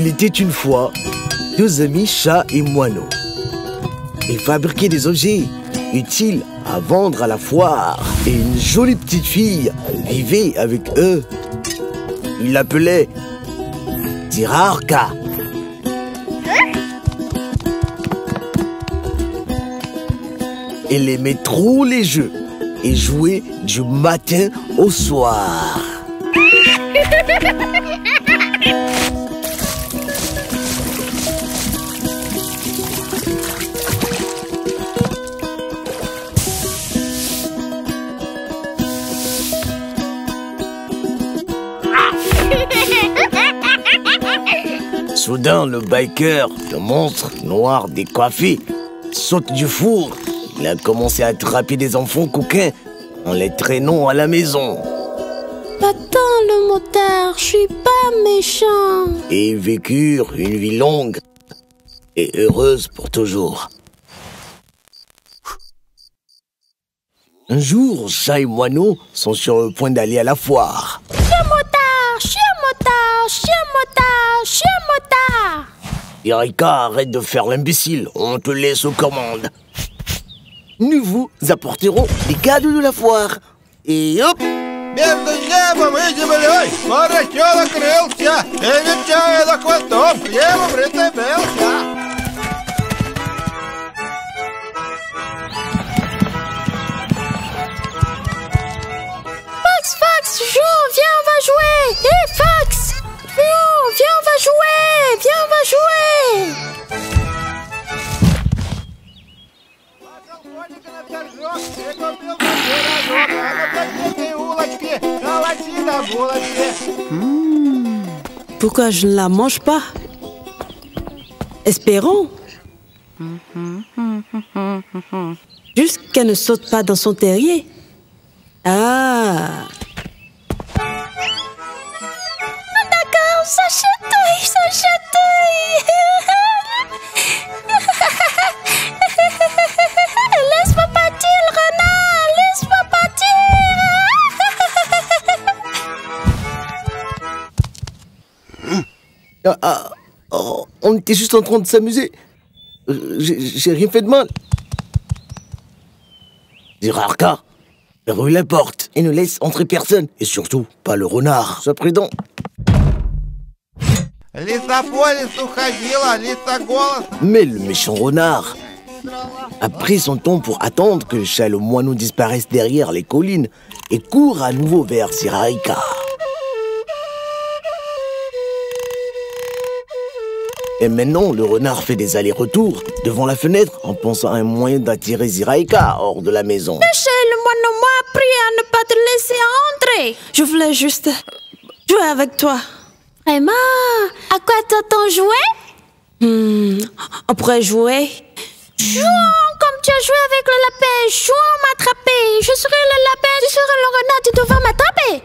Il était une fois deux amis, chat et moineau. Ils fabriquaient des objets utiles à vendre à la foire. Et une jolie petite fille vivait avec eux. Ils l'appelaient Ziraarka. Elle aimait trop les jeux et jouait du matin au soir. Soudain, le biker, le monstre noir décoiffé, saute du four. Il a commencé à attraper des enfants coquins en les traînant à la maison. Attends, le motard, je suis pas méchant. Et ils vécurent une vie longue et heureuse pour toujours. Un jour, chat et moineau sont sur le point d'aller à la foire. Chien motard, chien motard, chien motard, chien motard. Ziraarka, arrête de faire l'imbécile, on te laisse aux commandes. Nous vous apporterons les cadeaux de la foire. Et hop! Между небом и землей поросенок крылся, и нечаянно хвостом к небу прицепился. Fax, joue, viens, on va jouer. Hé, Fax, joue, viens, on va jouer. Viens, on va jouer. Pourquoi je ne la mange pas? Espérons. Juste qu'elle ne saute pas dans son terrier. Ah! D'accord, ça chatouille, ça chatouille. Laisse-moi partir, le renard, laisse-moi partir. On était juste en train de s'amuser. J'ai rien fait de mal. Ziraarka, verrouille la porte et ne laisse entrer personne. Et surtout, pas le renard. Sois prudent. Лиса по лесу ходила, лиса голос. Mais le méchant renard a pris son temps pour attendre que le chat et le moineau disparaissent derrière les collines et court à nouveau vers Ziraarka. Et maintenant, le renard fait des allers-retours devant la fenêtre en pensant à un moyen d'attirer Ziraarka hors de la maison. Le moineau m'a appris à ne pas te laisser entrer. Je voulais juste jouer avec toi. Vraiment? À quoi t'entends jouer? On pourrait jouer. Jouons comme tu as joué avec le lapin. Jouons m'attraper. Je serai le lapin, tu seras le renard, tu devras m'attraper.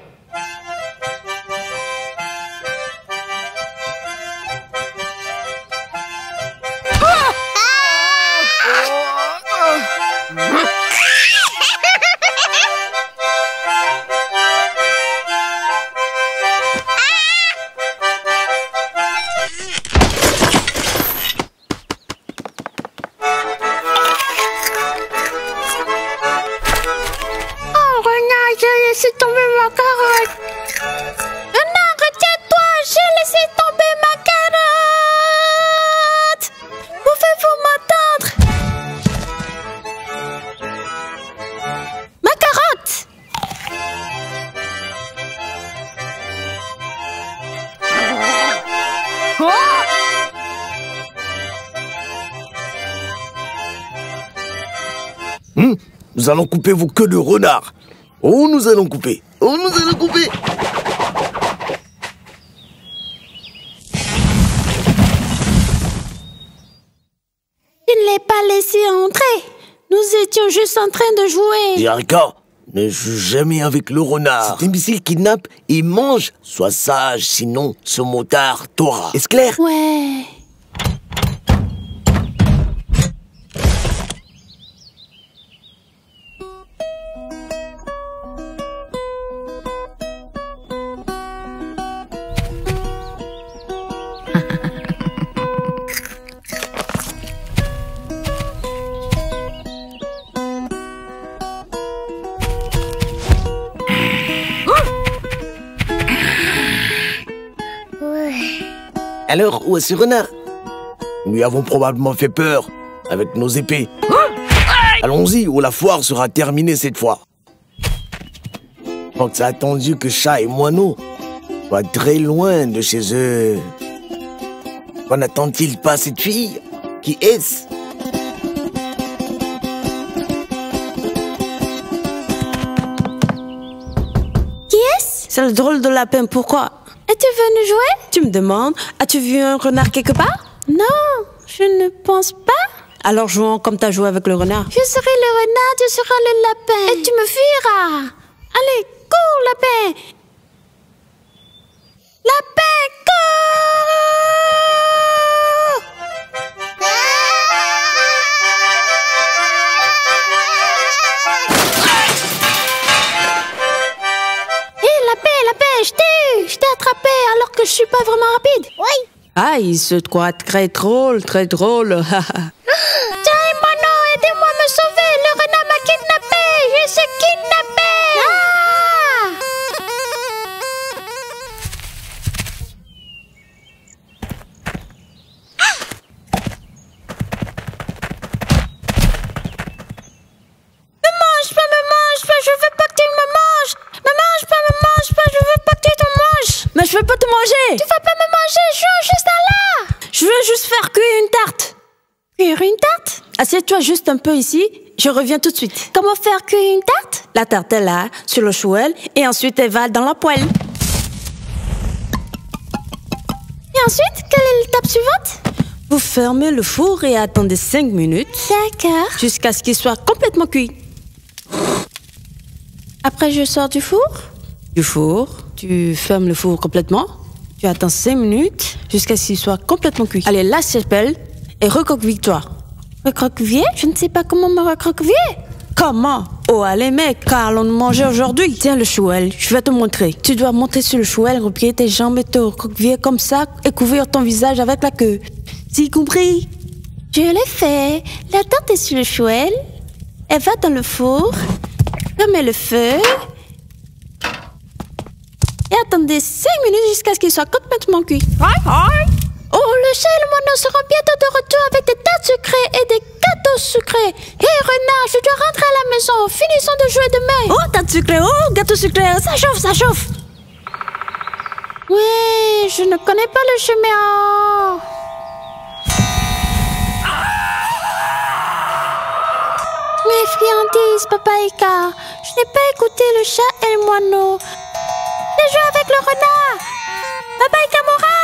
J'ai laissé tomber ma carotte. Renard, retiens-toi, j'ai laissé tomber ma carotte. Pouvez-vous m'entendre? Ma carotte. Nous allons couper vos queues de renard. Oh, nous allons couper. Oh, nous allons couper. Je ne l'ai pas laissé entrer. Nous étions juste en train de jouer. Ziraarka, ne joue jamais avec le renard. Cet imbécile kidnappe et mange. Sois sage, sinon ce motard t'aura. Est-ce clair? Ouais. Alors, où est ce renard? Nous lui avons probablement fait peur avec nos épées. Allons-y, ou la foire sera terminée cette fois. Donc, c'est attendu que Chat et Moineau soient très loin de chez eux. Qu'en attend-il pas cette fille? Qui est-ce? Qui est-ce? C'est le drôle de lapin, pourquoi? Es-tu venu jouer? Tu me demandes, as-tu vu un renard quelque part? Non, je ne pense pas. Alors jouons comme t'as joué avec le renard. Je serai le renard, tu seras le lapin. Et tu me fuiras. Allez, cours, lapin. Lapin, cours! Hé, lapin, je t'ai attrapé alors que je suis pas vraiment rapide. Oui. Ah, il se croit très drôle, très drôle. Chat et Moineau, aidez-moi à me sauver. Le renard m'a kidnappé. Je suis kidnappé. Ah! Me mange pas, je veux pas que tu me manges. Me mange pas, je veux pas que tu te manges. Mais je veux pas te manger. Tu vas pas me manger, je suis juste là. Je veux juste faire cuire une tarte. Cuire une tarte? Assieds-toi juste un peu ici, je reviens tout de suite. Comment faire cuire une tarte? La tarte est là, sur le chouel, et ensuite elle va dans la poêle. Et ensuite, quelle est l'étape suivante? Vous fermez le four et attendez 5 minutes. D'accord. Jusqu'à ce qu'il soit complètement cuit. Après, je sors du four? Du four, tu fermes le four complètement. Tu attends 5 minutes jusqu'à ce qu'il soit complètement cuit. Allez, la chapelle et recoqueville-toi. Recroqueviller? Je ne sais pas comment me recroqueviller. Comment? Oh, allez mec, car allons nous manger aujourd'hui. Tiens le chouel, je vais te montrer. Tu dois monter sur le chouel, replier tes jambes et te recroqueviller comme ça et couvrir ton visage avec la queue. C'est compris? Je l'ai fait. La tarte est sur le chouel. Elle va dans le four. Fermez le feu. Et attendez 5 minutes jusqu'à ce qu'il soit complètement cuit. Oh, le chat et le moineau seront bientôt de retour avec des tartes sucrées et des gâteaux sucrés. Hé, renard, je dois rentrer à la maison. Finissons de jouer demain. Oh, tarte sucrée, oh, gâteau sucré, ça chauffe, ça chauffe. Oui, je ne connais pas le chemin. Mes friandises, Papa Ika. Je n'ai pas écouté le chat et le moineau. J'ai joué avec le renard. Papa Ika mourra.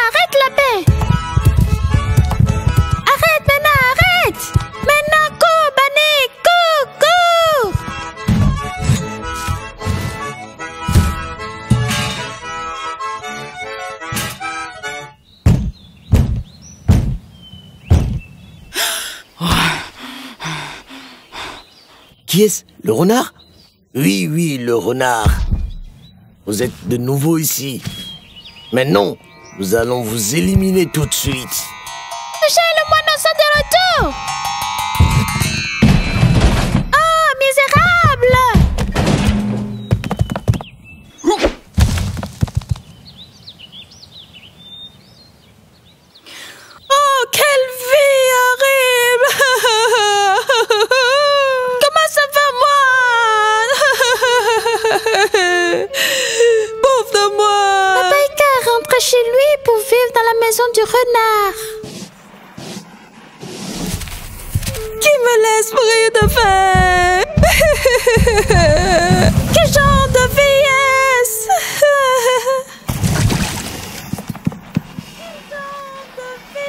Arrête, lapin! Arrête, maintenant, arrête! Maintenant, cours, Bunny! Cours, Qui est-ce? Le renard? Oui, oui, le renard. Vous êtes de nouveau ici. Mais non, nous allons vous éliminer tout de suite. Le chat et le moineau sont de retour! Oh, misérable! Oh, quelle vie horrible! Comment ça va, moi? Pauvre de moi! Papa Ika rentre chez lui pour vivre dans la maison du renard. Qui me laisse mourir de faim? Quel genre de vie est-ce? Quel genre de vie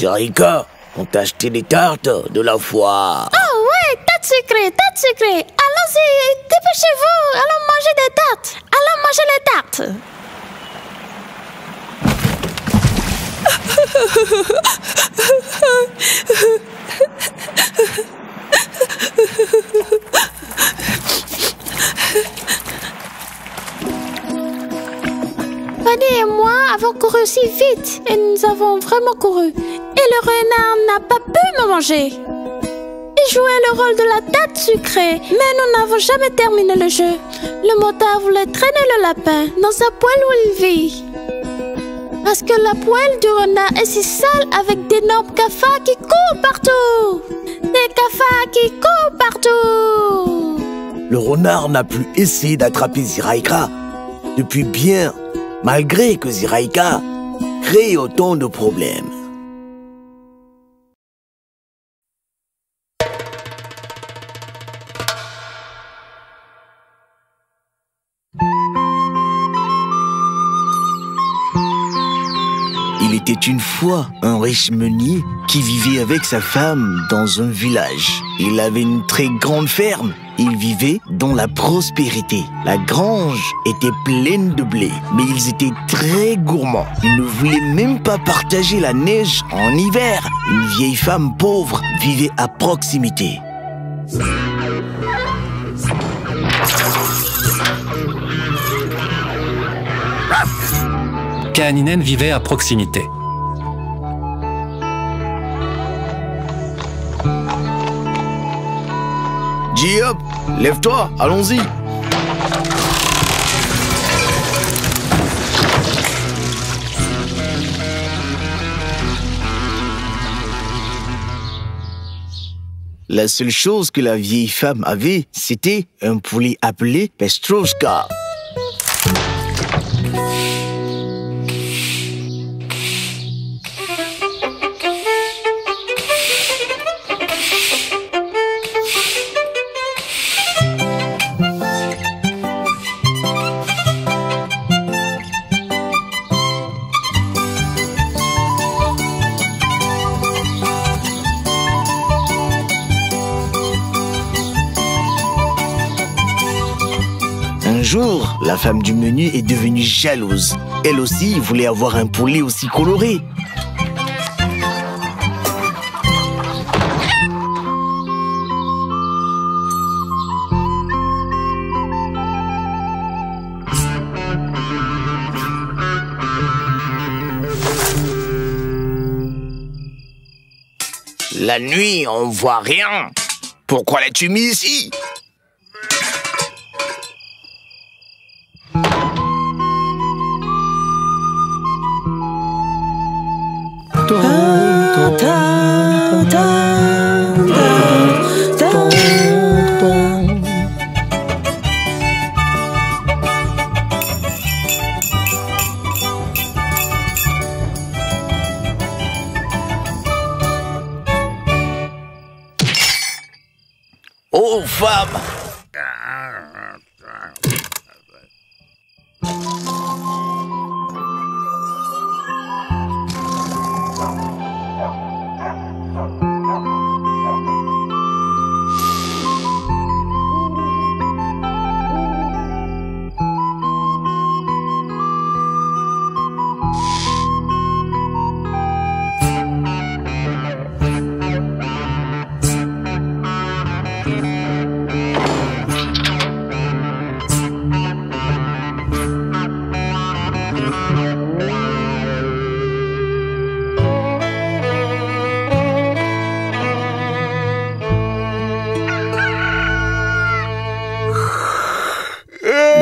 Ziraïka, on t'a acheté des tartes de la foire. Oh ouais, tarte sucrée, tarte sucrée. Allons-y, dépêchez-vous, allons manger des tartes. Allons manger les tartes. Fanny et moi avons couru si vite et nous avons vraiment couru. Et le renard n'a pas pu me manger. Il jouait le rôle de la tarte sucrée, mais nous n'avons jamais terminé le jeu. Le motard voulait traîner le lapin dans sa poêle où il vit. Parce que la poêle du renard est si sale avec d'énormes cafards qui courent partout. Des cafards qui courent partout. Le renard n'a plus essayé d'attraper Ziraïka depuis bien, malgré que Ziraïka crée autant de problèmes. Il était une fois un riche meunier qui vivait avec sa femme dans un village. Il avait une très grande ferme. Il vivait dans la prospérité. La grange était pleine de blé, mais ils étaient très gourmands. Ils ne voulaient même pas partager la neige en hiver. Une vieille femme pauvre vivait à proximité. Kaaninen vivait à proximité. Diop, lève-toi, allons-y. La seule chose que la vieille femme avait, c'était un poulet appelé Petrovska. Un jour, la femme du meunier est devenue jalouse. Elle aussi voulait avoir un poulet aussi coloré. La nuit, on voit rien. Pourquoi l'as-tu mis ici ? Oh, femme!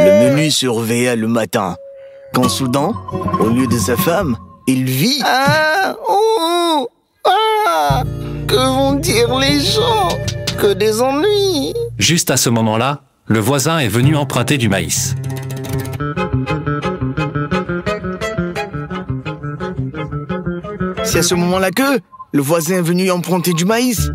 Le menu se réveilla le matin, quand soudain, au lieu de sa femme, il vit... que vont dire les gens? Que des ennuis! Juste à ce moment-là, le voisin est venu emprunter du maïs. C'est à ce moment-là que le voisin est venu emprunter du maïs.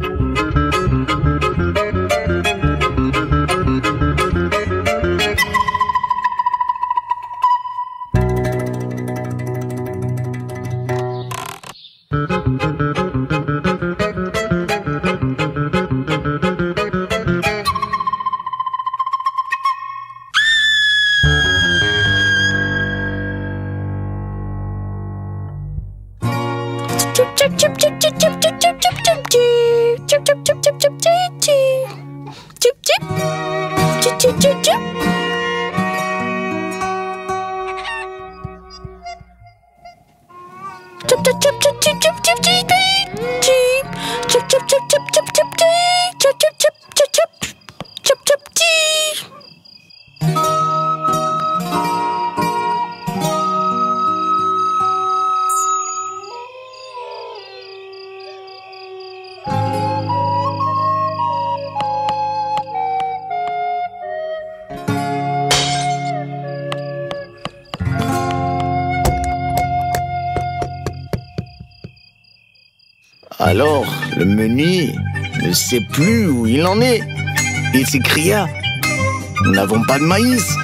Alors, le meunier ne sait plus où il en est. Il s'écria: nous n'avons pas de maïs.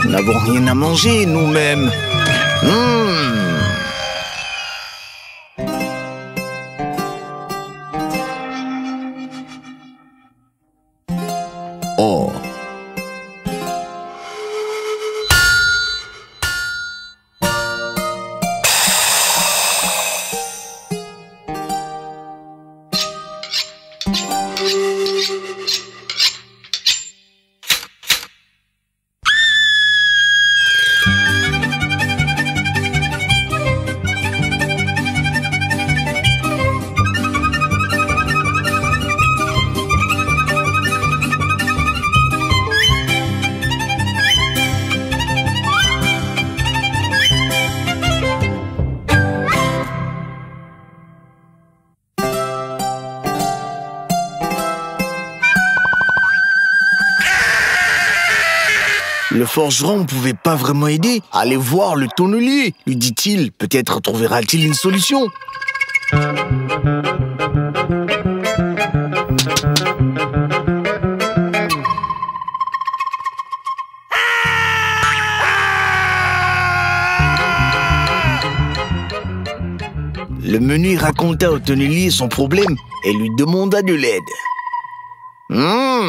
Nous n'avons rien à manger nous-mêmes. Oh. Le forgeron ne pouvait pas vraiment aider. Allez voir le tonnelier, lui dit-il. Peut-être trouvera-t-il une solution. Le meunier raconta au tonnelier son problème et lui demanda de l'aide. Oh.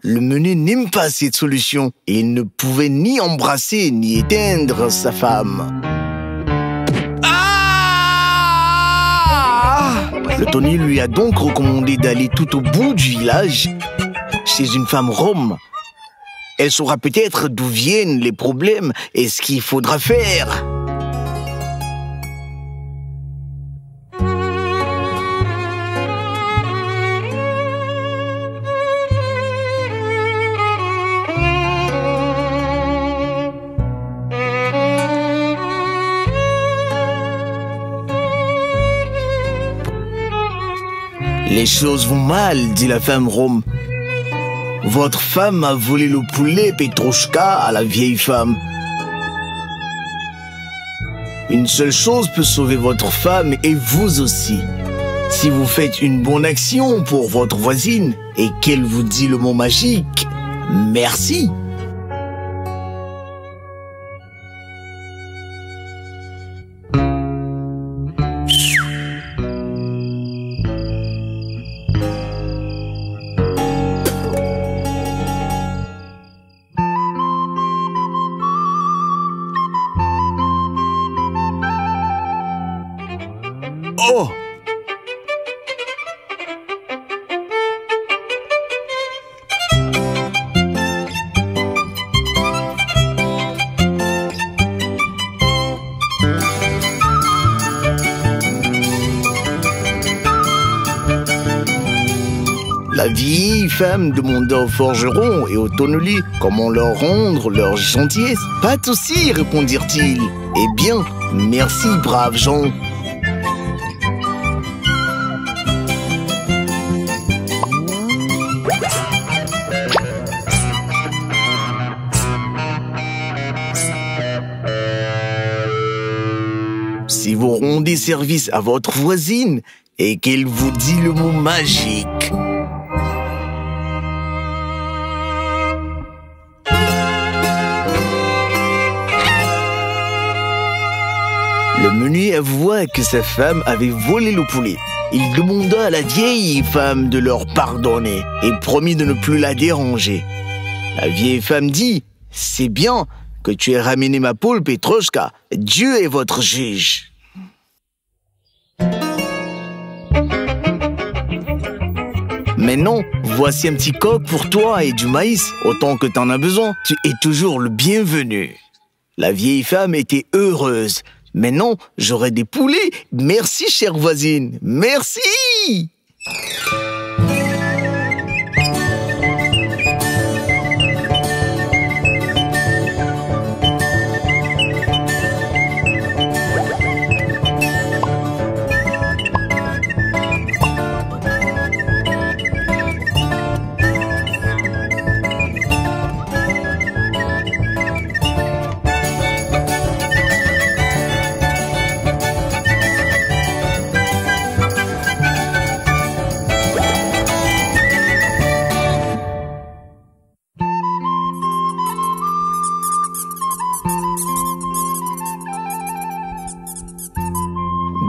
Le meunier n'aime pas cette solution et il ne pouvait ni embrasser ni éteindre sa femme. Le tonnelier lui a donc recommandé d'aller tout au bout du village, chez une femme rome. Elle saura peut-être d'où viennent les problèmes et ce qu'il faudra faire. Les choses vont mal, dit la femme rome. Votre femme a volé le poulet Petrouchka à la vieille femme. Une seule chose peut sauver votre femme et vous aussi. Si vous faites une bonne action pour votre voisine et qu'elle vous dit le mot magique, merci. Oh! La vieille femme demanda au forgeron et au tonnelier comment leur rendre leur gentillesse. Pas de souci, répondirent-ils. Eh bien, merci, braves gens. Si vous rendez service à votre voisine et qu'elle vous dit le mot magique, le meunier meunier avoua que sa femme avait volé le poulet. Il demanda à la vieille femme de leur pardonner et promit de ne plus la déranger. La vieille femme dit « C'est bien que tu aies ramené ma poule, Petrouchka. Dieu est votre juge. » Maintenant, voici un petit coq pour toi et du maïs. Autant que t'en as besoin, tu es toujours le bienvenu. La vieille femme était heureuse. Maintenant, j'aurai des poulets. Merci, chère voisine. Merci!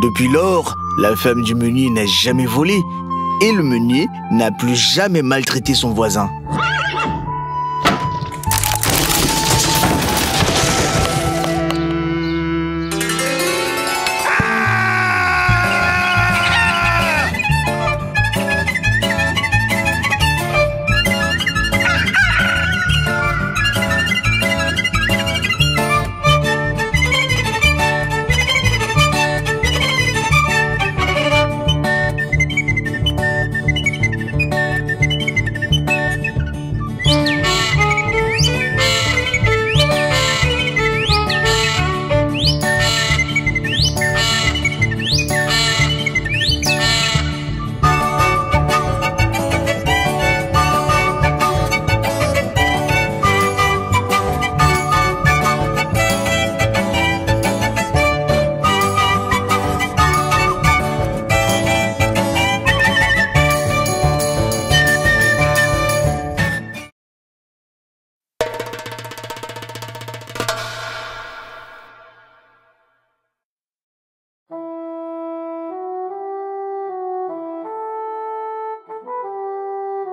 Depuis lors, la femme du meunier n'a jamais volé et le meunier n'a plus jamais maltraité son voisin.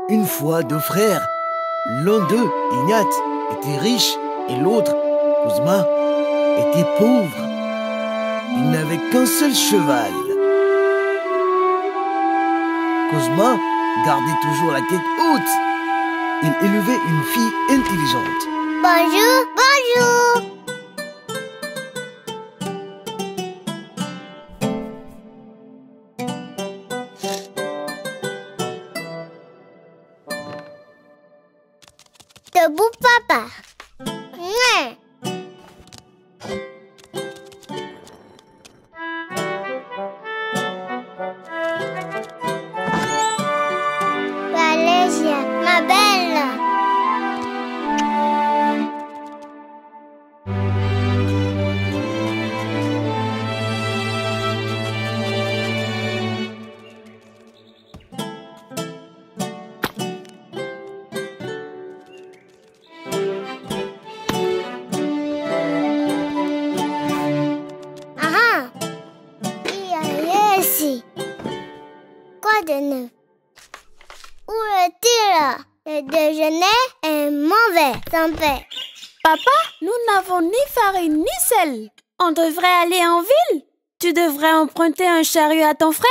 Une fois, deux frères. L'un d'eux, Ignat, était riche et l'autre, Kuzma, était pauvre. Il n'avait qu'un seul cheval. Kuzma gardait toujours la tête haute. Il élevait une fille intelligente. Bonjour, bonjour. Debout, papa. Mouais. Valéria, ma belle. Quoi de neuf? Où est-il? Le déjeuner est mauvais, sans paix. Papa, nous n'avons ni farine ni sel. On devrait aller en ville. Tu devrais emprunter un chariot à ton frère.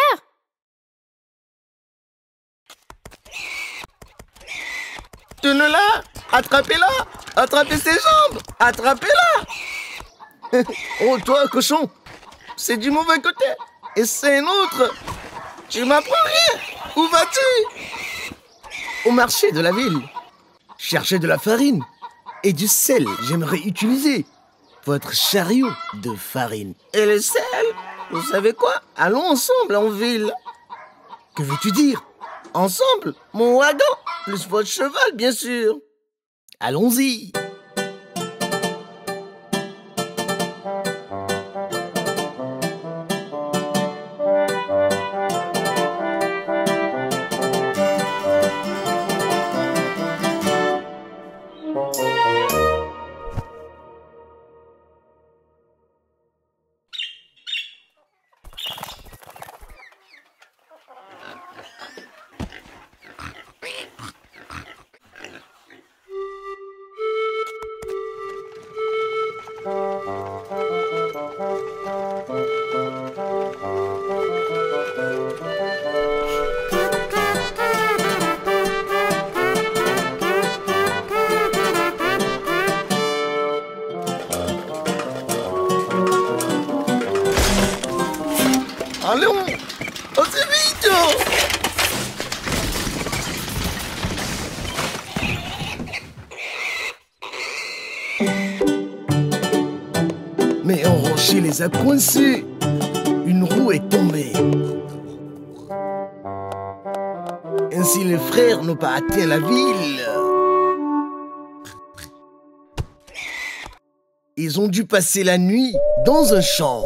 Tenez-la! Attrapez-la! Attrapez ses jambes! Attrapez-la! Oh, toi, cochon! C'est du mauvais côté! Et c'est un autre! Tu m'apprends rien! Où vas-tu? Au marché de la ville. Chercher de la farine et du sel. J'aimerais utiliser votre chariot de farine. Et le sel? Vous savez quoi? Allons ensemble en ville. Que veux-tu dire? Ensemble? Mon wagon? Plus votre cheval, bien sûr. Allons-y. Allons, assez vite! Mais un rocher les a coincés. Une roue est tombée. Ainsi les frères n'ont pas atteint la ville. Ils ont dû passer la nuit dans un champ.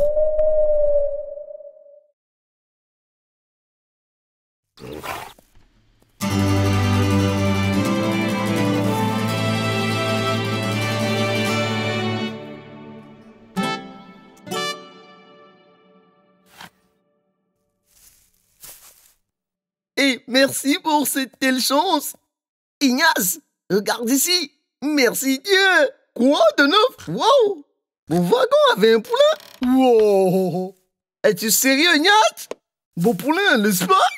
Et merci pour cette telle chance. Ignace, regarde ici. Merci Dieu. Quoi de neuf? Wow. Mon wagon avait un poulain. Wow. Es-tu sérieux, Ignace? Bon poulain, n'est-ce pas?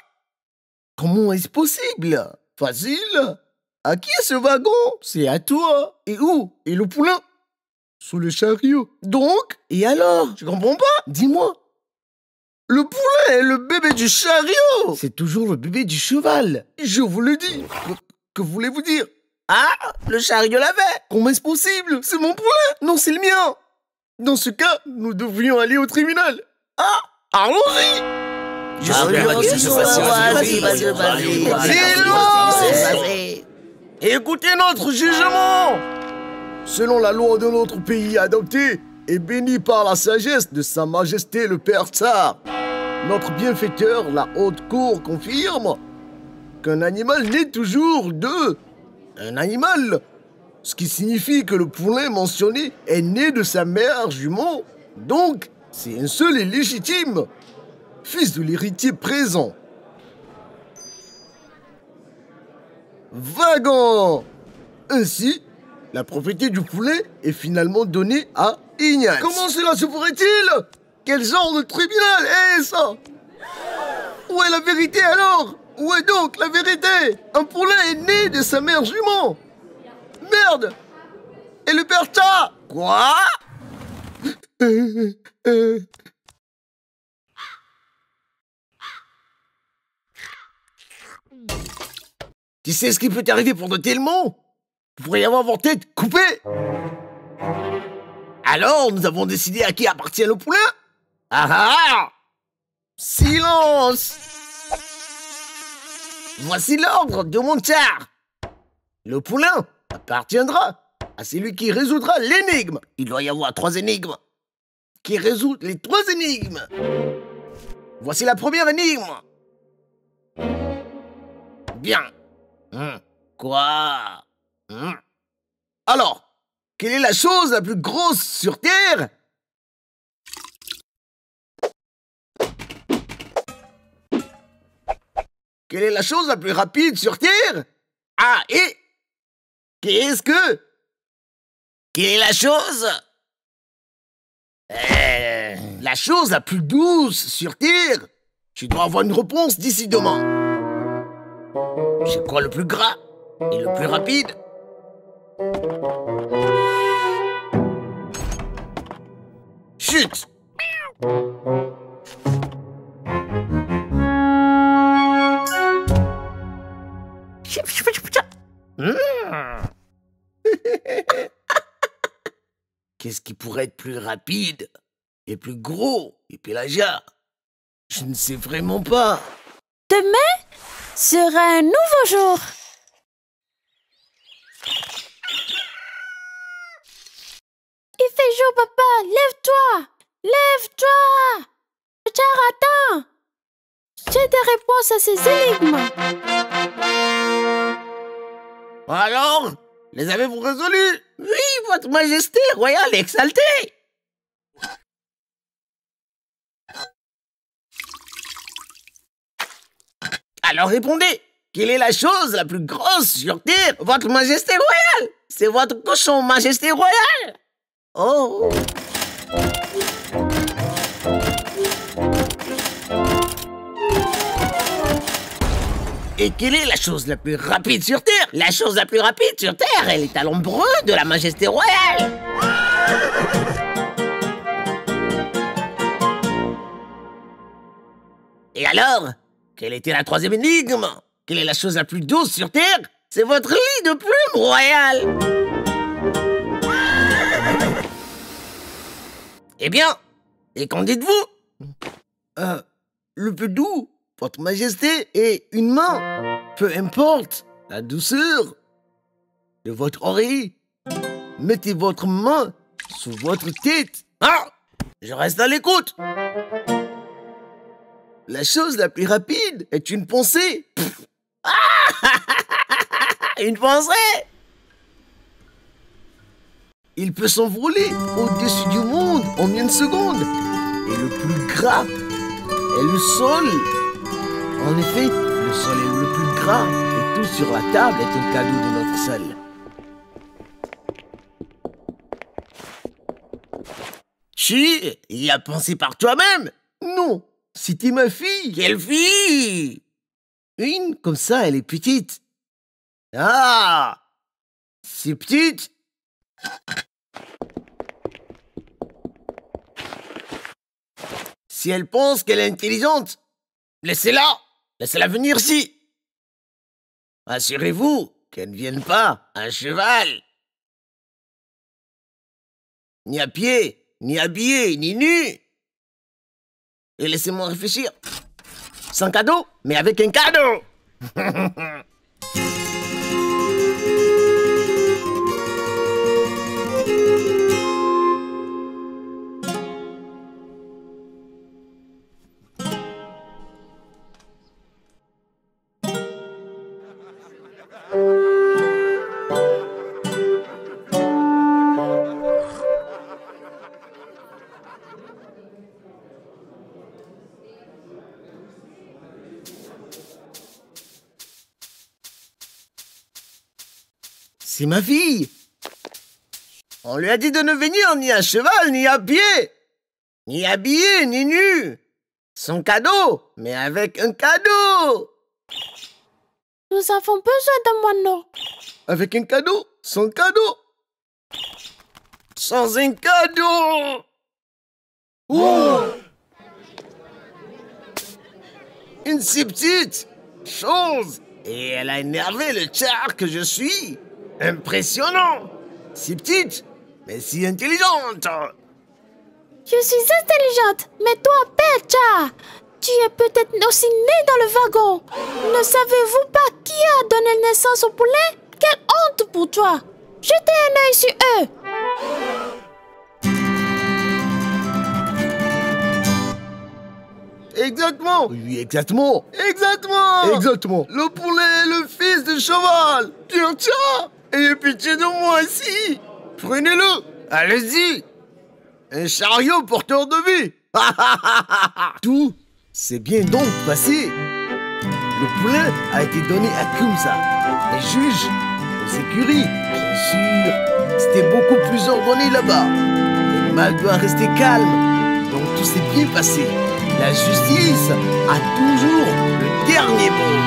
Comment est-ce possible? Facile. À qui est ce wagon? C'est à toi. Et où? Et le poulain? Sous le chariot. Donc? Et alors? Je comprends pas. Dis-moi. Le poulet est le bébé du chariot. C'est toujours le bébé du cheval. Je vous le dis. Que voulez-vous dire? Ah, le chariot l'avait. Comment est-ce possible? C'est mon poulet. Non, c'est le mien. Dans ce cas, nous devrions aller au tribunal. Ah, allons-y. Silence! Écoutez notre jugement. Selon la loi de notre pays adoptée et bénie par la sagesse de Sa Majesté le Père Tsar, notre bienfaiteur, la haute cour, confirme qu'un animal naît toujours un animal, ce qui signifie que le poulain mentionné est né de sa mère jument, donc c'est un seul et légitime fils de l'héritier présent. Wagon! Ainsi, la propriété du poulet est finalement donnée à Ignace. Comment cela se pourrait-il? Quel genre de tribunal est ça? Où est la vérité alors? Où est donc la vérité? Un poulet est né de sa mère jument. Merde! Et le père Tsar? Quoi? Tu sais ce qui peut t'arriver pour de tels mots? Vous pourriez avoir votre tête coupée. Alors, nous avons décidé à qui appartient le poulain? Ah ah! Silence! Voici l'ordre de mon tsar. Le poulain appartiendra à celui qui résoudra l'énigme. Il doit y avoir 3 énigmes. Qui résout les 3 énigmes. Voici la première énigme. Bien. Quoi? Alors, quelle est la chose la plus grosse sur Terre? Quelle est la chose la plus rapide sur Terre? Ah, et qu'est-ce que? Quelle est la chose? La chose la plus douce sur Terre? Tu dois avoir une réponse d'ici demain. C'est quoi le plus gras et le plus rapide? Chut! Qu'est-ce qui pourrait être plus rapide et plus gros et Pélagia? Je ne sais vraiment pas. Demain sera un nouveau jour. Il fait jour, papa. Lève-toi. Lève-toi. Tsar attends. J'ai des réponses à ces énigmes. Alors, les avez-vous résolus? Oui, votre majesté royale exaltée. Alors répondez, quelle est la chose la plus grosse sur Terre? Votre majesté royale. C'est votre cochon, majesté royale. Oh. Et quelle est la chose la plus rapide sur Terre? La chose la plus rapide sur Terre est les talons bruns de la Majesté royale. Et alors? Quelle était la troisième énigme? Quelle est la chose la plus douce sur Terre? C'est votre lit de plumes royale. Eh bien, et qu'en dites-vous? Le plus doux, votre Majesté, est une main. Peu importe la douceur de votre oreille, mettez votre main sous votre tête. Ah! Je reste à l'écoute. La chose la plus rapide est une pensée. Une pensée. Il peut s'envoler au-dessus du monde en une seconde. Et le plus gras est le sol. En effet, le sol est le plus gras et tout sur la table est un cadeau de notre sol. Tu y as pensé par toi-même? Non, c'était ma fille. Quelle fille? Une, comme ça, elle est petite. Ah! C'est petite? Si elle pense qu'elle est intelligente, laissez-la! Laissez-la venir ici! Assurez-vous qu'elle ne vienne pas à cheval. Ni à pied, ni habillée, ni nue. Et laissez-moi réfléchir. Sans cadeau, mais avec un cadeau. C'est ma fille. On lui a dit de ne venir ni à cheval, ni à pied, ni habillé, ni nu. Son cadeau, mais avec un cadeau. Nous avons besoin d'un moineau. Avec un cadeau, son cadeau. Sans un cadeau. Oh! Une si petite chose. Et elle a énervé le tsar que je suis. Impressionnant. Si petite, mais si intelligente. Je suis intelligente, mais toi, Pecha, tu es peut-être aussi né dans le wagon. Ne savez-vous pas qui a donné naissance au poulet? Quelle honte pour toi. Jetez un œil sur eux. Exactement. Oui, exactement. Exactement. Exactement. Le poulet est le fils de cheval. Tiens, ayez pitié de moi ici. Prenez-le. Allez-y. Un chariot porteur de vie. Tout s'est bien donc passé. Le poulet a été donné à Kumsa, les juges, aux écuries. Bien sûr, c'était beaucoup plus ordonné là-bas. Le mal doit rester calme. Donc tout s'est bien passé. La justice a toujours le dernier mot.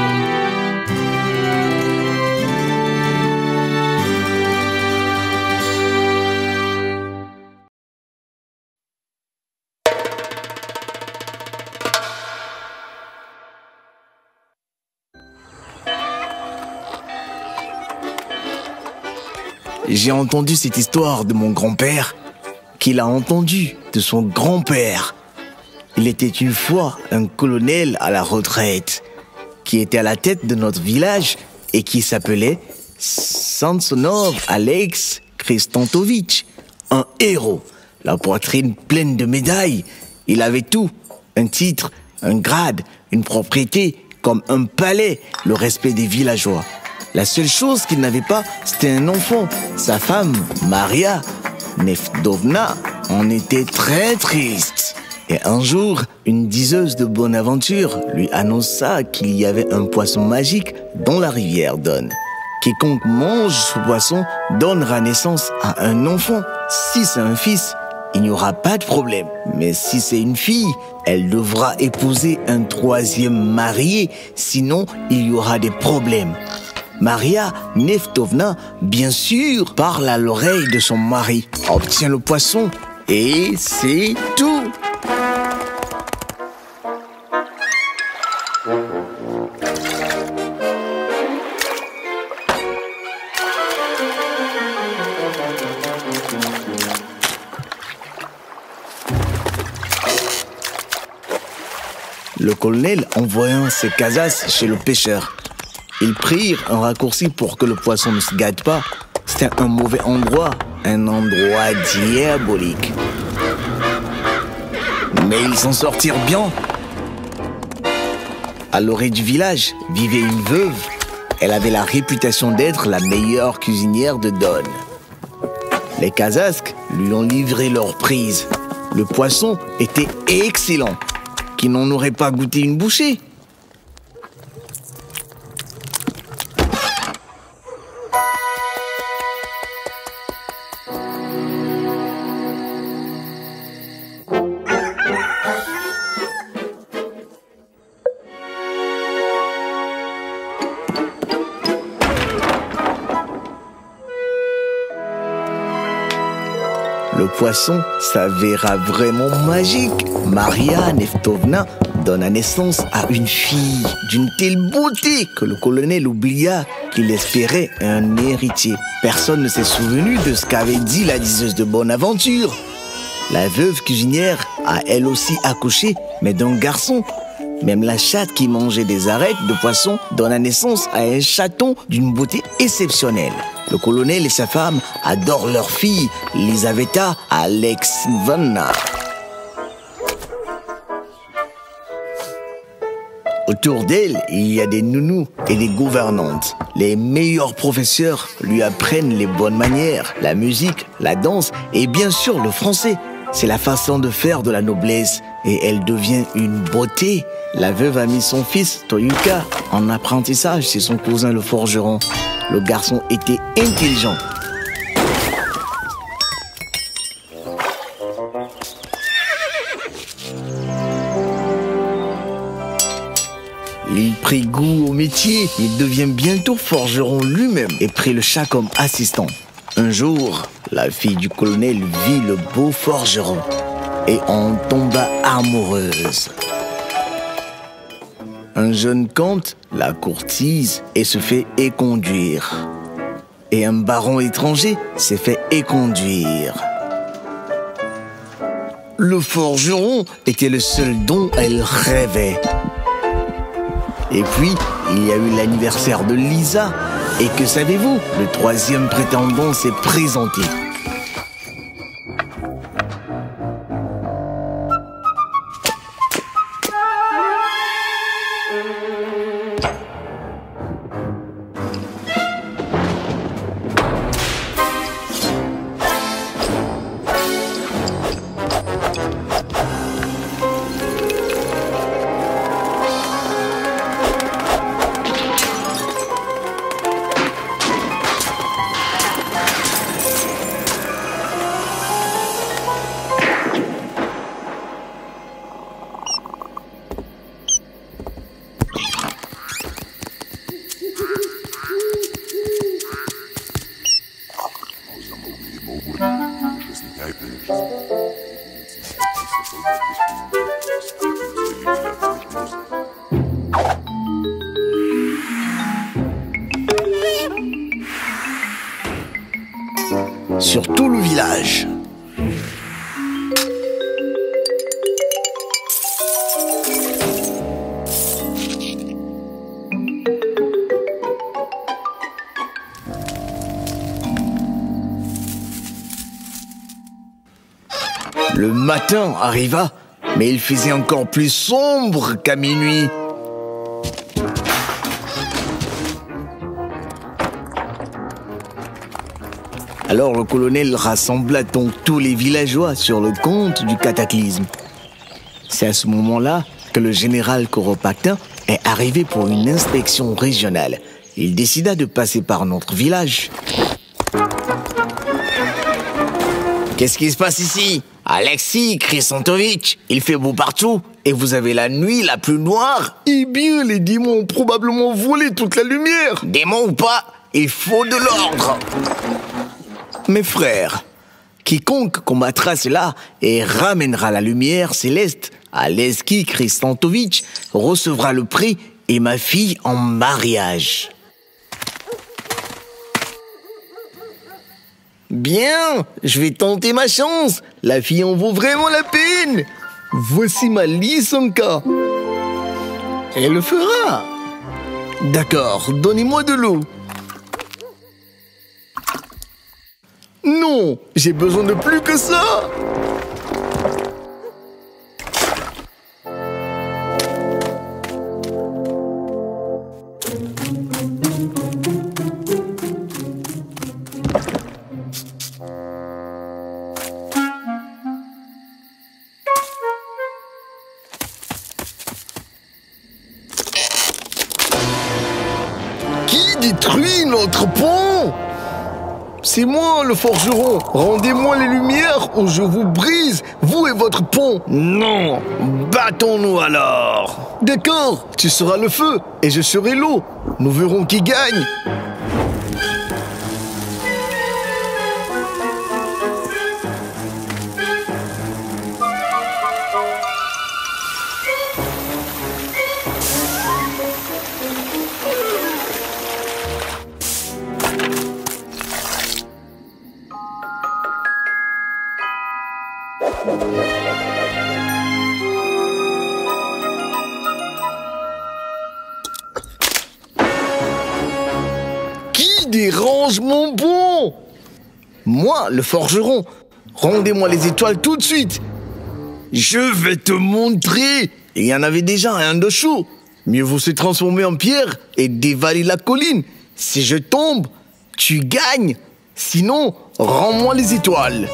J'ai entendu cette histoire de mon grand-père, qu'il a entendue de son grand-père. Il était une fois un colonel à la retraite, qui était à la tête de notre village et qui s'appelait Samsonov Alex Kristantovitch, un héros, la poitrine pleine de médailles. Il avait tout, un titre, un grade, une propriété, comme un palais, le respect des villageois. La seule chose qu'il n'avait pas, c'était un enfant. Sa femme, Maria Nefdovna, en était très triste. Et un jour, une diseuse de bonne aventure lui annonça qu'il y avait un poisson magique dans la rivière Don. Quiconque mange ce poisson donnera naissance à un enfant. Si c'est un fils, il n'y aura pas de problème. Mais si c'est une fille, elle devra épouser un troisième marié, sinon il y aura des problèmes. Maria Neftovna, bien sûr, parle à l'oreille de son mari, obtient le poisson et c'est tout. Le colonel envoya ses casas chez le pêcheur. Ils prirent un raccourci pour que le poisson ne se gâte pas. C'était un mauvais endroit, un endroit diabolique. Mais ils s'en sortirent bien. À l'orée du village vivait une veuve. Elle avait la réputation d'être la meilleure cuisinière de Don. Les Kazasks lui ont livré leur prise. Le poisson était excellent. Qui n'en aurait pas goûté une bouchée? Le poisson s'avéra vraiment magique. Maria Neftovna donna naissance à une fille d'une telle beauté que le colonel oublia qu'il espérait un héritier. Personne ne s'est souvenu de ce qu'avait dit la diseuse de Bonaventure. La veuve cuisinière a elle aussi accouché, mais d'un garçon. Même la chatte qui mangeait des arêtes de poisson donna naissance à un chaton d'une beauté exceptionnelle. Le colonel et sa femme adorent leur fille, Lisaveta Alexeyevna. Autour d'elle, il y a des nounous et des gouvernantes. Les meilleurs professeurs lui apprennent les bonnes manières, la musique, la danse et bien sûr le français. C'est la façon de faire de la noblesse et elle devient une beauté. La veuve a mis son fils, Toyuka, en apprentissage chez son cousin le forgeron. Le garçon était intelligent. Il prit goût au métier. Il devient bientôt forgeron lui-même et prit le chat comme assistant. Un jour, la fille du colonel vit le beau forgeron et en tomba amoureuse. Un jeune comte la courtise et se fait éconduire. Et un baron étranger s'est fait éconduire. Le forgeron était le seul dont elle rêvait. Et puis, il y a eu l'anniversaire de Lisa. Et que savez-vous? Le troisième prétendant s'est présenté. Sur tout le village. Le matin arriva, mais il faisait encore plus sombre qu'à minuit. Alors le colonel rassembla donc tous les villageois sur le compte du cataclysme. C'est à ce moment-là que le général Kouropakin est arrivé pour une inspection régionale. Il décida de passer par notre village. Qu'est-ce qui se passe ici? Alexis Kristantovitch, il fait beau partout et vous avez la nuit la plus noire? Eh bien, les démons ont probablement volé toute la lumière. Démons ou pas, il faut de l'ordre. Mes frères, quiconque combattra cela et ramènera la lumière céleste à Alexis Kristantovitch recevra le prix et ma fille en mariage. Bien, je vais tenter ma chance. La fille en vaut vraiment la peine. Voici ma Lysanka. Elle le fera. D'accord, donnez-moi de l'eau. Non, j'ai besoin de plus que ça. Détruit notre pont! C'est moi, le forgeron. Rendez-moi les lumières ou je vous brise, vous et votre pont. Non, battons-nous alors. D'accord, tu seras le feu et je serai l'eau. Nous verrons qui gagne. Qui dérange mon pont? Moi, le forgeron. Rendez-moi les étoiles tout de suite. Je vais te montrer. Il y en avait déjà un de chaud. Mieux vaut se transformer en pierre et dévaler la colline. Si je tombe, tu gagnes. Sinon, rends-moi les étoiles.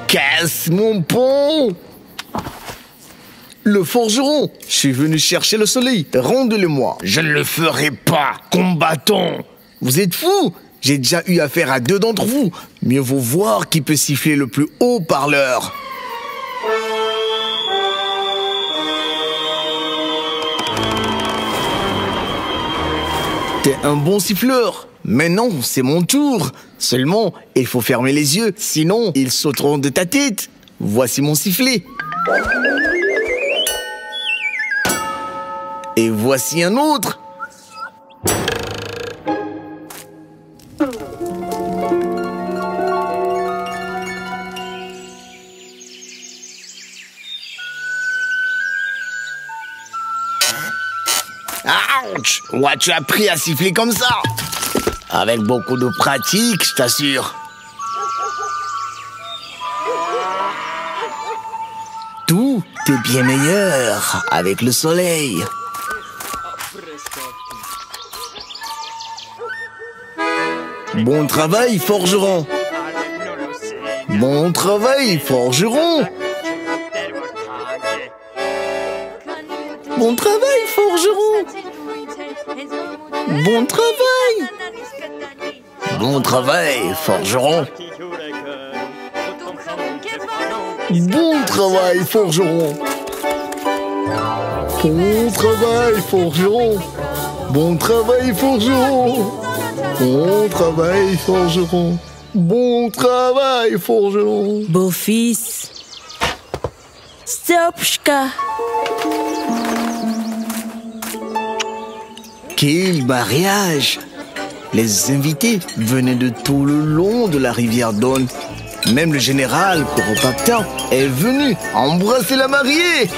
Casse mon pont! Le forgeron, je suis venu chercher le soleil. Rendez-le-moi. Je ne le ferai pas. Combattons. Vous êtes fous? J'ai déjà eu affaire à 2 d'entre vous. Mieux vaut voir qui peut siffler le plus haut parleur. T'es un bon siffleur. Mais non, c'est mon tour. Seulement, il faut fermer les yeux, sinon ils sauteront de ta tête. Voici mon sifflet. Et voici un autre. Ouch! Où as-tu appris à siffler comme ça? Avec beaucoup de pratique, je t'assure. Tout est bien meilleur avec le soleil. Bon travail, forgeron. Bon travail, forgeron. Bon travail, forgeron. Bon travail. Bon travail, forgeron. Bon travail, forgeron. Bon travail, forgeron. Bon travail, forgeron. Bon travail, forgeron. Bon travail, forgeron. Beau-fils. Stopchka. Quel mariage! Les invités venaient de tout le long de la rivière Don. Même le général Kuropatkin est venu embrasser la mariée.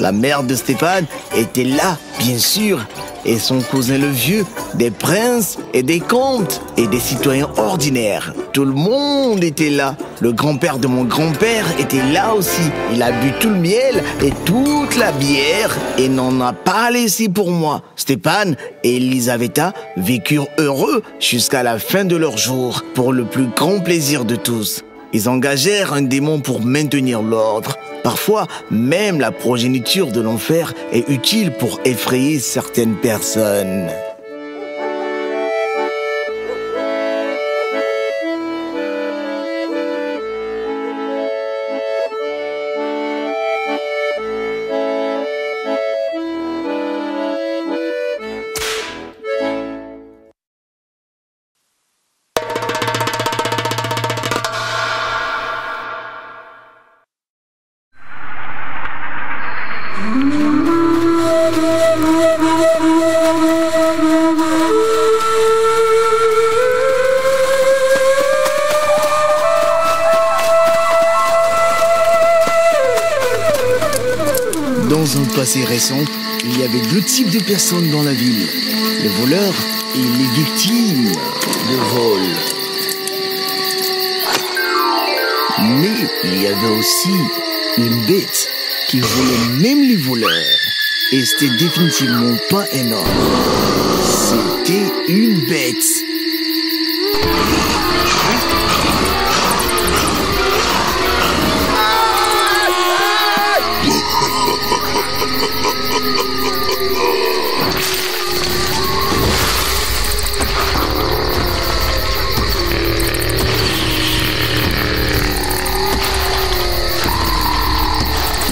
La mère de Stéphane était là, bien sûr. et son cousin le vieux, des princes et des comtes et des citoyens ordinaires. Tout le monde était là. Le grand-père de mon grand-père était là aussi. Il a bu tout le miel et toute la bière et n'en a pas laissé pour moi. Stéphane et Elisaveta vécurent heureux jusqu'à la fin de leur jour, pour le plus grand plaisir de tous. Ils engagèrent un démon pour maintenir l'ordre. Parfois, même la progéniture de l'enfer est utile pour effrayer certaines personnes. Dans un passé récent, il y avait deux types de personnes dans la ville, les voleurs et les victimes de vol. Mais il y avait aussi une bête qui volait même les voleurs. Et c'était définitivement pas un homme. C'était une bête.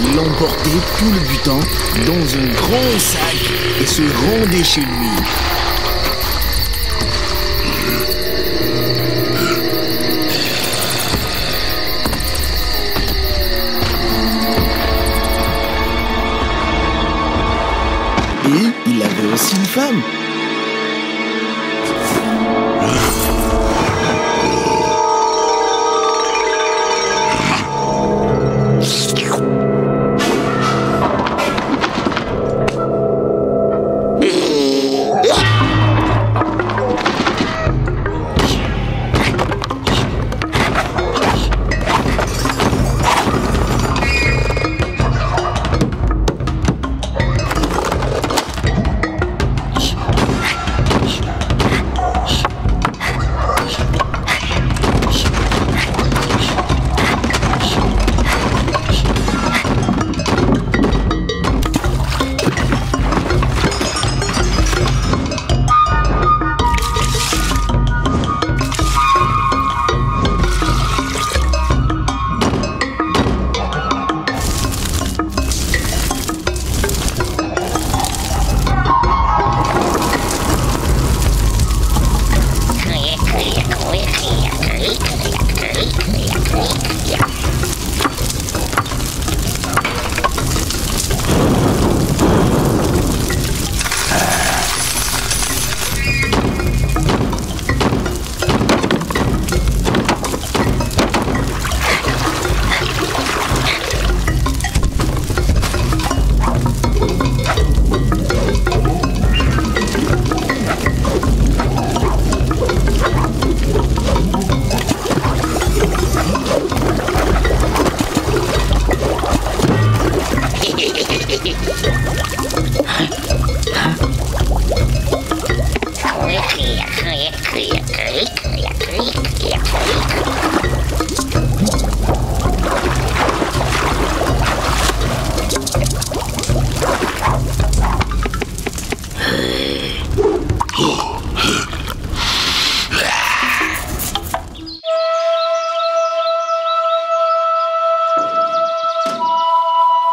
Il emportait tout le butin dans un grand sac et se rendait chez lui. Et il avait aussi une femme.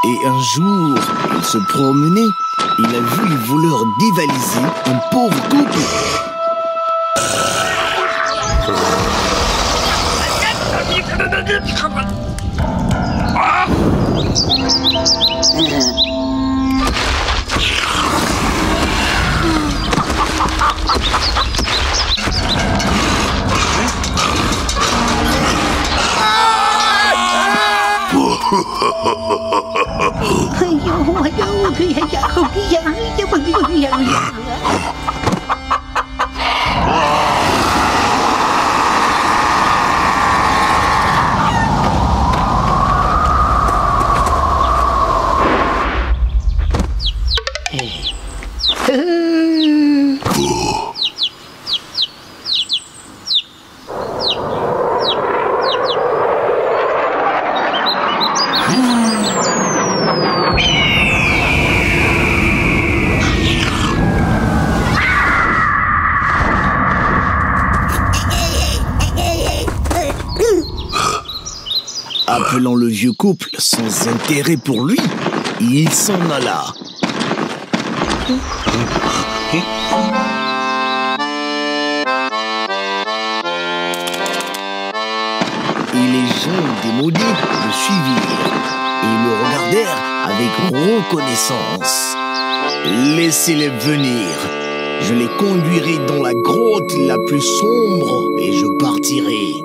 Et un jour, il se promenait, il a vu les voleurs dévaliser un pauvre couple. Appelant le vieux couple sans intérêt pour lui, il s'en alla. Et les gens démodés le suivirent et le regardèrent avec reconnaissance. Laissez-les venir. Je les conduirai dans la grotte la plus sombre et je partirai.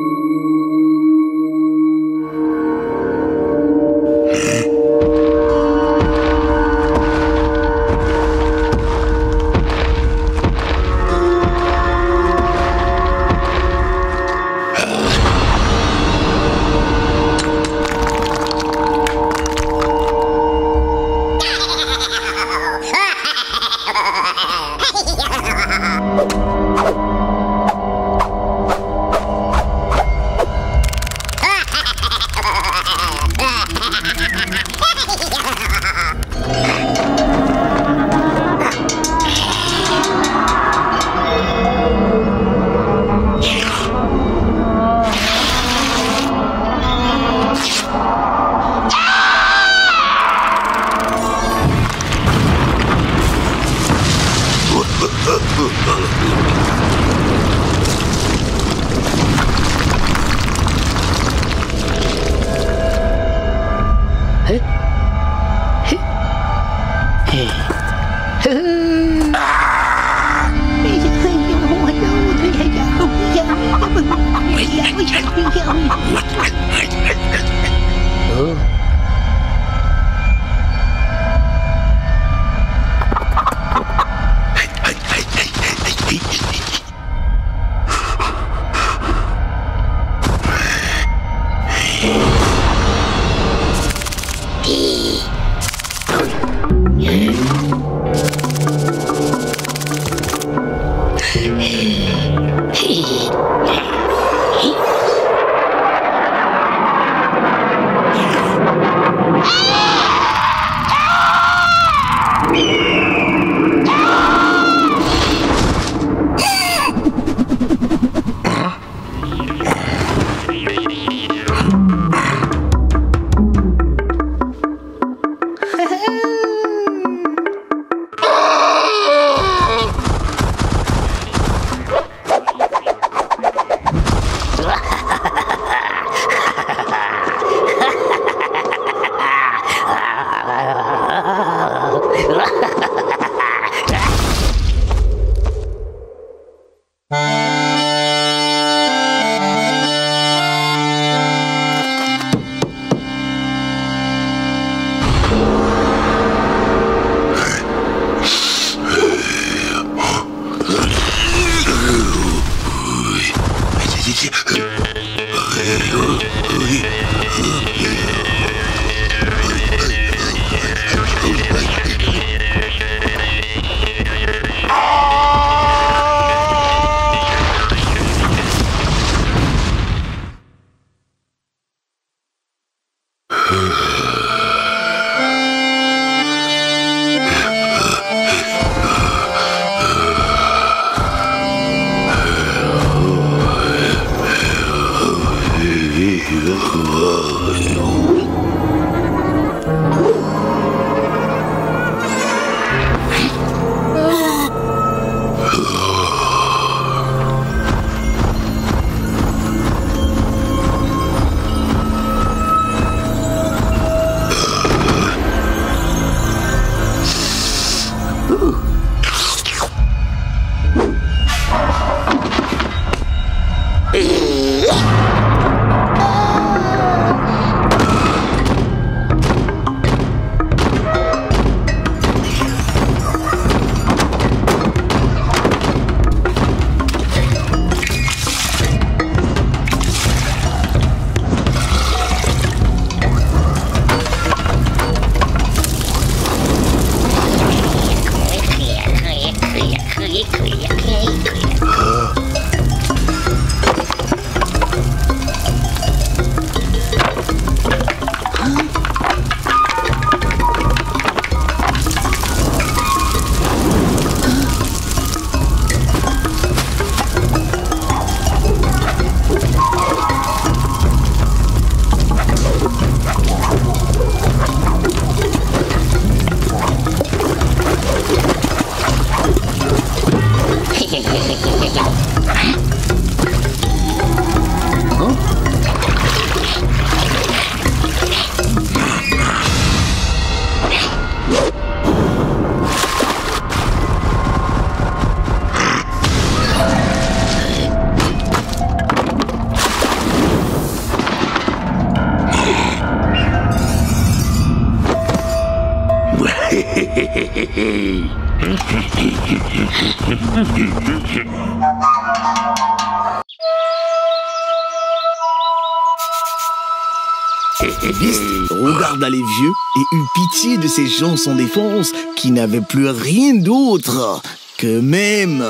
Beast regarda les vieux et eut pitié de ces gens sans défense qui n'avaient plus rien d'autre qu'eux-mêmes.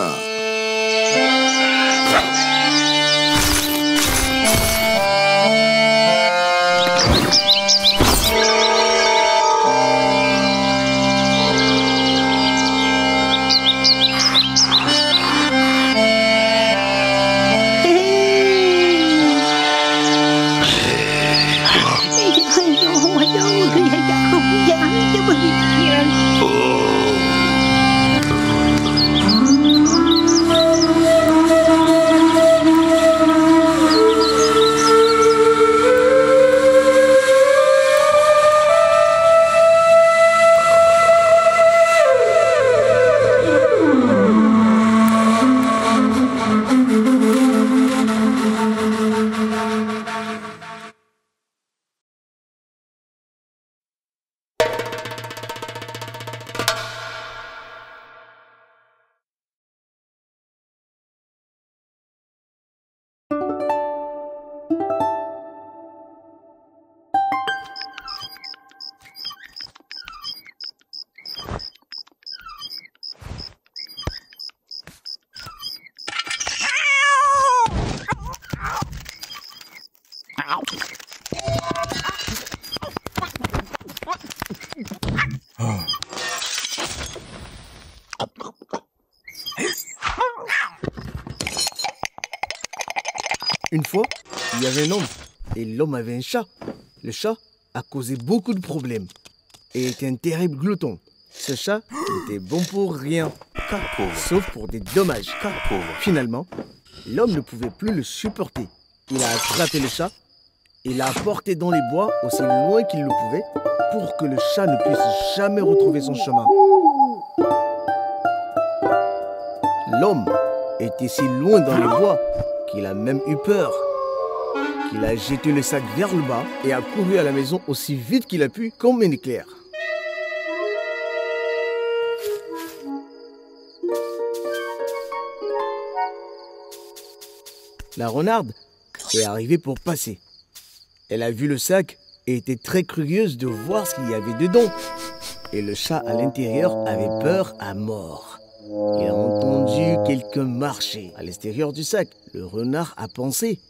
Une fois, il y avait un homme et l'homme avait un chat. Le chat a causé beaucoup de problèmes et était un terrible glouton. Ce chat n'était bon pour rien, sauf pour des dommages. Finalement, l'homme ne pouvait plus le supporter. Il a attrapé le chat et l'a porté dans les bois aussi loin qu'il le pouvait pour que le chat ne puisse jamais retrouver son chemin. L'homme était si loin dans les bois qu'il a même eu peur. Il a jeté le sac vers le bas et a couru à la maison aussi vite qu'il a pu comme un éclair. La renarde est arrivée pour passer. Elle a vu le sac et était très curieuse de voir ce qu'il y avait dedans. Et le chat à l'intérieur avait peur à mort. Il a entendu quelqu'un marcher à l'extérieur du sac. Le renard a pensé: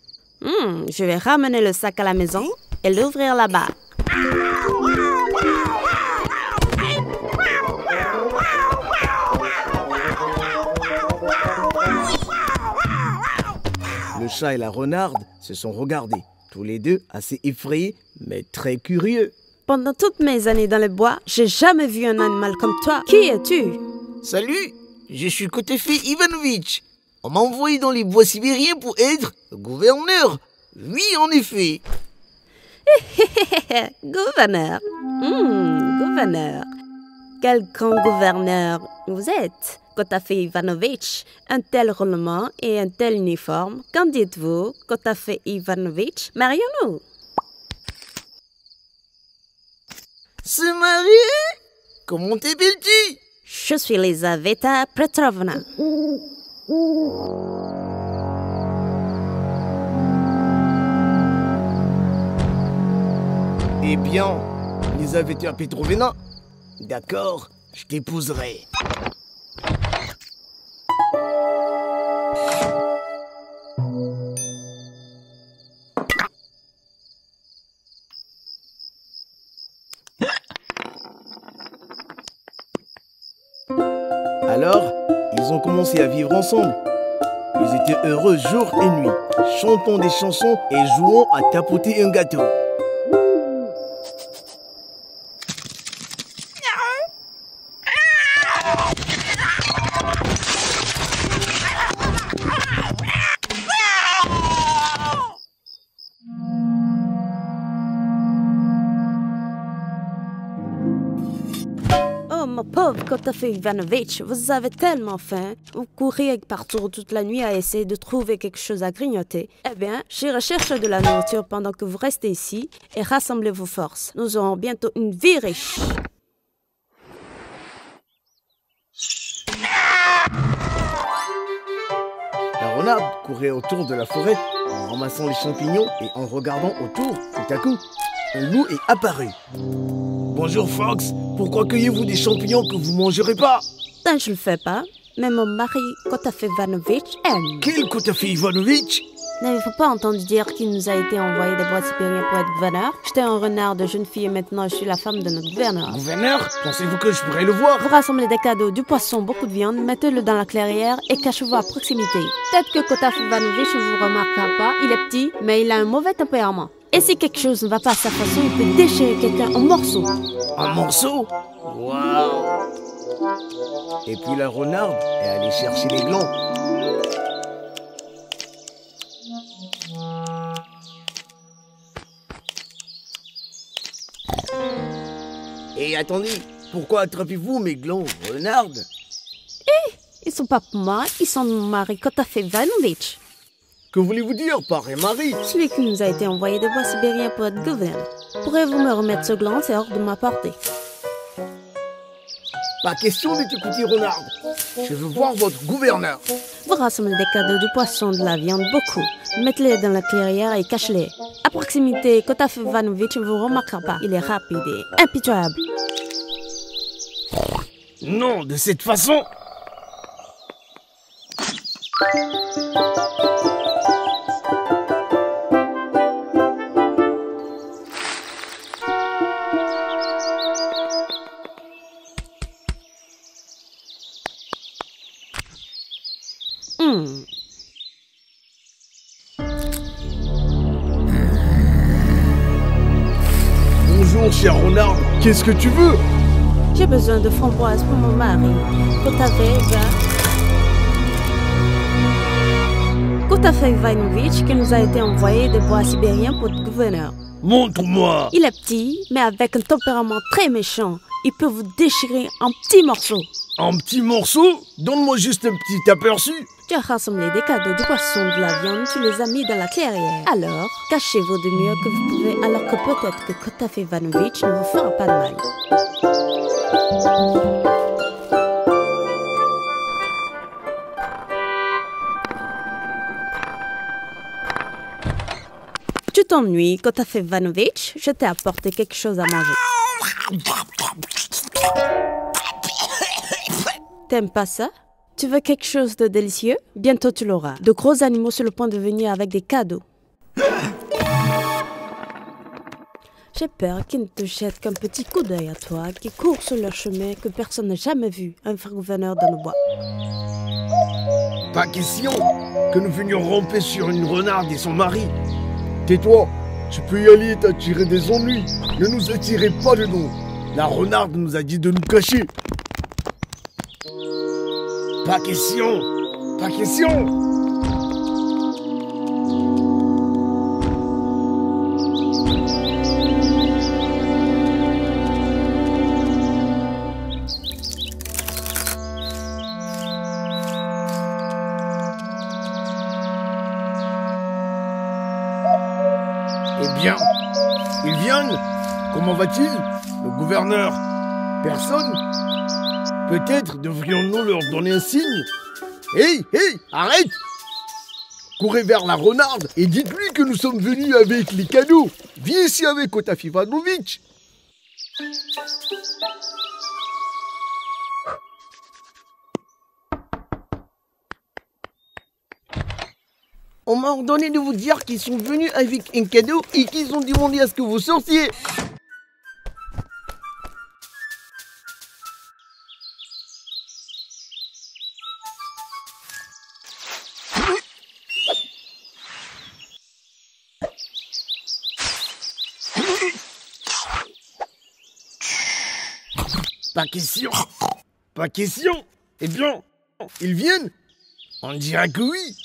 je vais ramener le sac à la maison et l'ouvrir là-bas. Le chat et la renarde se sont regardés, tous les deux assez effrayés, mais très curieux. Pendant toutes mes années dans le bois, j'ai jamais vu un animal comme toi. Qui es-tu? Salut, je suis Kotefi Ivanovitch. On m'a envoyé dans les bois sibériens pour être gouverneur. Oui, en effet. Gouverneur. Gouverneur. Quel grand gouverneur vous êtes, Kotefi Ivanovitch. Un tel roulement et un tel uniforme. Qu'en dites-vous, Kotefi Ivanovitch? Marions-nous. Se marier? Comment t'appelles-tu? Je suis Elizaveta Petrovna. Eh bien, Elizaveta Petrovna, d'accord, je t'épouserai. tard, ils ont commencé à vivre ensemble. Ils étaient heureux jour et nuit, chantant des chansons et jouant à tapoter un gâteau. Oh, mon pauvre Kotafé Ivanovitch, vous avez tellement faim. Vous courez partout toute la nuit à essayer de trouver quelque chose à grignoter. Eh bien, je recherche de la nourriture pendant que vous restez ici et rassemblez vos forces. Nous aurons bientôt une vie riche. La renarde courait autour de la forêt en ramassant les champignons et en regardant autour. Tout à coup, un loup est apparu. Bonjour Fox, pourquoi cueillez-vous des champignons que vous ne mangerez pas? Ça, je le fais pas, mais mon mari Kotafé Ivanovitch aime. Quel Kotafé Ivanovitch? N'avez-vous pas entendu dire qu'il nous a été envoyé des bois sibériens pour être gouverneur? J'étais un renard de jeune fille et maintenant je suis la femme de notre gouverneur. Gouverneur? Pensez-vous que je pourrais le voir? Vous rassemblez des cadeaux, du poisson, beaucoup de viande, mettez-le dans la clairière et cachez-vous à proximité. Peut-être que Kotafé Ivanovitch ne vous remarquera pas, il est petit, mais il a un mauvais tempérament. Et si quelque chose ne va pas à sa façon, il peut déchirer quelqu'un en morceaux. En morceaux? Waouh! Et puis la renarde est allée chercher les glands. Et attendez, pourquoi attrapez-vous mes glands, renarde? Ils sont pas pour moi, ils sont de mon mari Kotafé Ivanovitch. Que voulez-vous dire par un mari? Celui qui nous a été envoyé des bois sibériens pour être gouverneur. Pourriez-vous me remettre ce gland, c'est hors de ma portée. Pas question de t'écouter, renarde. Je veux voir votre gouverneur. Vous rassemblez des cadeaux, du poisson, de la viande, beaucoup. Mettez-les dans la clairière et cachez-les. À proximité, Kotafé Ivanovitch ne vous remarquera pas. Il est rapide et impitoyable. Non, de cette façon. Bonjour, cher renard. Qu'est-ce que tu veux? J'ai besoin de framboises pour mon mari. Kotafé Ivanovitch qui nous a été envoyé des bois sibériens pour être gouverneur. Montre-moi. Il est petit, mais avec un tempérament très méchant. Il peut vous déchirer en petits morceaux. En petits morceaux? Donne-moi juste un petit aperçu. Tu as rassemblé des cadeaux, du poisson, de la viande, tu les as mis dans la clairière. Alors, cachez-vous du mieux que vous pouvez, alors que peut-être que Kotafé Ivanovitch ne vous fera pas de mal. Tu t'ennuies, Kotafé Ivanovitch? Je t'ai apporté quelque chose à manger. T'aimes pas ça? Tu veux quelque chose de délicieux? Bientôt tu l'auras. De gros animaux sur le point de venir avec des cadeaux. J'ai peur qu'ils ne te jettent qu'un petit coup d'œil à toi, qui court sur leur chemin que personne n'a jamais vu, un frère gouverneur dans le bois. Pas question que nous venions ramper sur une renarde et son mari. Tais-toi, tu peux y aller t'attirer des ennuis. Ne nous attirez pas de nous. La renarde nous a dit de nous cacher. Pas question, pas question. Eh bien, ils viennent. Comment va-t-il, le gouverneur? Personne? Peut-être devrions-nous leur donner un signe. Hé, arrête! Courez vers la renarde et dites-lui que nous sommes venus avec les cadeaux. Viens ici avec Kotafé Ivanovitch. On m'a ordonné de vous dire qu'ils sont venus avec un cadeau et qu'ils ont demandé à ce que vous sortiez. Pas question. Pas question. Eh bien, ils viennent? On dirait que oui.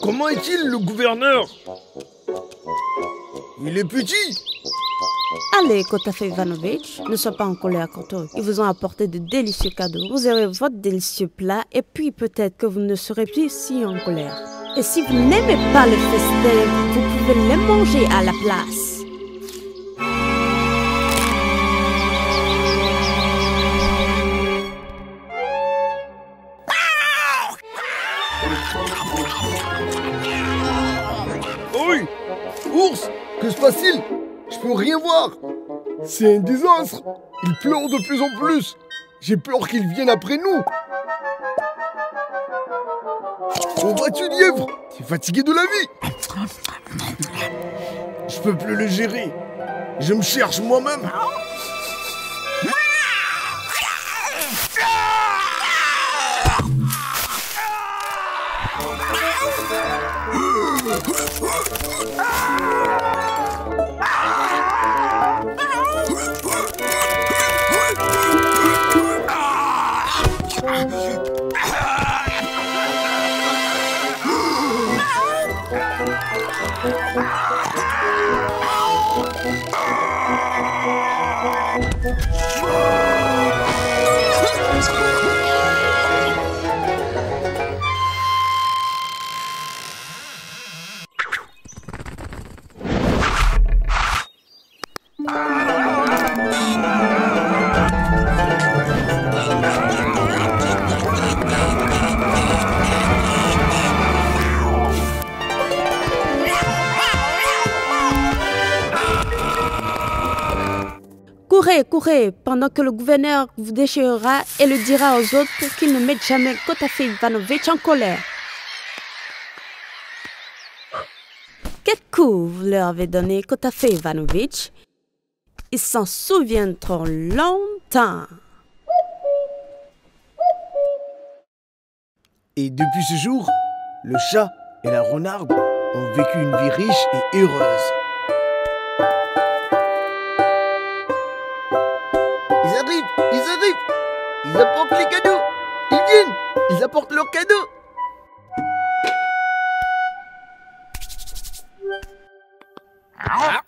Comment est-il, le gouverneur? Il est petit. Allez, Kotafe Ivanovic, ne sois pas en colère contre eux. Ils vous ont apporté de délicieux cadeaux. Vous aurez votre délicieux plat et puis peut-être que vous ne serez plus si en colère. Et si vous n'aimez pas le festin, vous pouvez les manger à la place. Oui. Ours, que se passe-t-il? Je peux rien voir. C'est un désastre. Il pleure de plus en plus. J'ai peur qu'il vienne après nous. Où vas-tu, lièvre? T'es fatigué de la vie? Je peux plus le gérer. Je me cherche moi-même. Courez, courez, pendant que le gouverneur vous déchirera et le dira aux autres pour qu'ils ne mettent jamais Kotafe Ivanovic en colère. Quel coup vous leur avez donné Kotafe Ivanovic? Ils s'en souviendront longtemps. Et depuis ce jour, le chat et la renarde ont vécu une vie riche et heureuse. Ils arrivent, ils arrivent. Ils apportent les cadeaux. Ils viennent, ils apportent leurs cadeaux. Ah.